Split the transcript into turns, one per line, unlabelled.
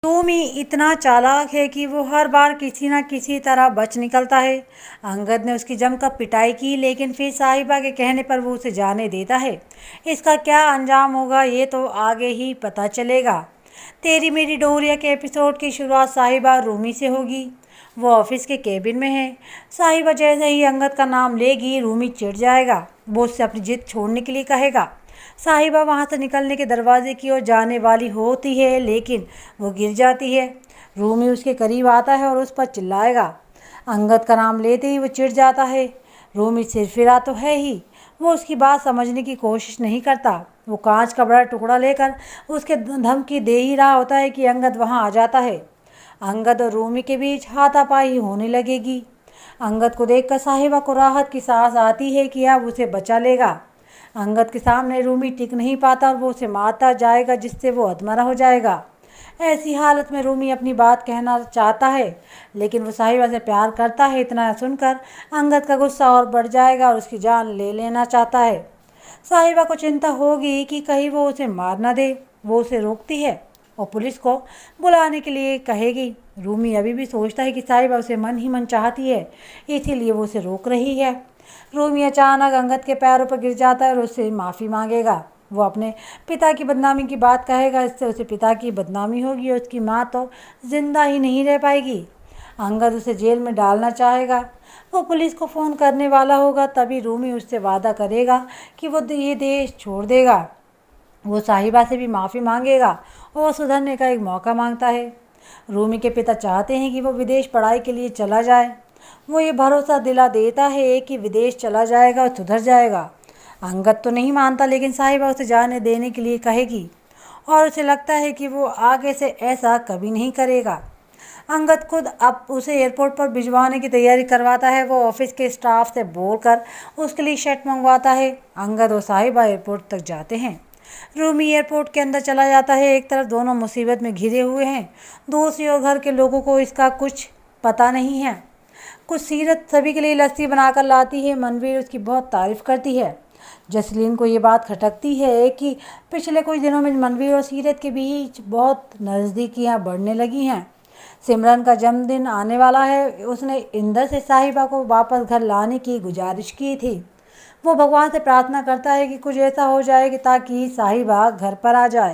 Tommy इतना चालाक है कि वो हर बार किसी न किसी तरह बच निकलता है। अंगद ने उसकी जमकर पिटाई की, लेकिन फिर साहिबा के कहने पर वो उसे जाने देता है। इसका क्या अंजाम होगा ये तो आगे ही पता चलेगा। तेरी मेरी डोरिया के एपिसोड की शुरुआत साहिबा रूमी से होगी। वो ऑफिस के केबिन में है। साहिबा जैसे ही अंगद का नाम लेगी, रूमी चिढ़ जाएगा। वो उससे अपनी जिद छोड़ने के लिए कहेगा। साहिबा वहाँ से निकलने के दरवाजे की ओर जाने वाली होती है, लेकिन वो गिर जाती है। रूमी उसके करीब आता है और उस पर चिल्लाएगा। अंगद का नाम लेते ही वो चिढ़ जाता है। रूमी सिरफिरा तो है ही, वो उसकी बात समझने की कोशिश नहीं करता। वो कांच का बड़ा टुकड़ा लेकर उसके धमकी दे ही रहा होता है कि अंगद वहाँ आ जाता है। अंगद और रूमी के बीच हाथापाई होने लगेगी। अंगद को देखकर साहिबा को राहत की सांस आती है कि अब उसे बचा लेगा। अंगद के सामने रूमी टिक नहीं पाता और वो उसे मारता जाएगा, जिससे वो अधमरा हो जाएगा। ऐसी हालत में रूमी अपनी बात कहना चाहता है, लेकिन वो साहिबा से प्यार करता है। इतना सुनकर अंगद का गुस्सा और बढ़ जाएगा और उसकी जान ले लेना चाहता है। साहिबा को चिंता होगी कि कहीं वो उसे मार न दे। वो उसे रोकती है और पुलिस को बुलाने के लिए कहेगी। रूमी अभी भी सोचता है कि साहिबा उसे मन ही मन चाहती है, इसीलिए वो उसे रोक रही है। रूमी अचानक अंगद के पैरों पर गिर जाता है और उससे माफ़ी मांगेगा। वो अपने पिता की बदनामी की बात कहेगा। इससे उसे पिता की बदनामी होगी और उसकी माँ तो जिंदा ही नहीं रह पाएगी। अंगद उसे जेल में डालना चाहेगा। वो पुलिस को फ़ोन करने वाला होगा, तभी रूमी उससे वादा करेगा कि वो ये देश छोड़ देगा। वो साहिबा से भी माफ़ी मांगेगा और वो सुधरने का एक मौका मांगता है। रूमी के पिता चाहते हैं कि वो विदेश पढ़ाई के लिए चला जाए। वो ये भरोसा दिला देता है कि विदेश चला जाएगा और सुधर जाएगा। अंगद तो नहीं मानता, लेकिन साहिबा उसे जाने देने के लिए कहेगी और उसे लगता है कि वो आगे से ऐसा कभी नहीं करेगा। अंगद खुद अब उसे एयरपोर्ट पर भिजवाने की तैयारी करवाता है। वो ऑफिस के स्टाफ से बोलकर उसके लिए शर्ट मंगवाता है। अंगद और साहिबा एयरपोर्ट तक जाते हैं। रूमी एयरपोर्ट के अंदर चला जाता है। एक तरफ दोनों मुसीबत में घिरे हुए हैं, दूसरी ओर घर के लोगों को इसका कुछ पता नहीं है। कुछ सीरत सभी के लिए लस्सी बनाकर लाती है। मनवीर उसकी बहुत तारीफ़ करती है। जसलीन को ये बात खटकती है कि पिछले कुछ दिनों में मनवीर और सीरत के बीच बहुत नज़दीकियाँ बढ़ने लगी हैं। सिमरन का जन्मदिन आने वाला है। उसने इंदर से साहिबा को वापस घर लाने की गुजारिश की थी। वो भगवान से प्रार्थना करता है कि कुछ ऐसा हो जाए कि ताकि साहिबा घर पर आ जाए।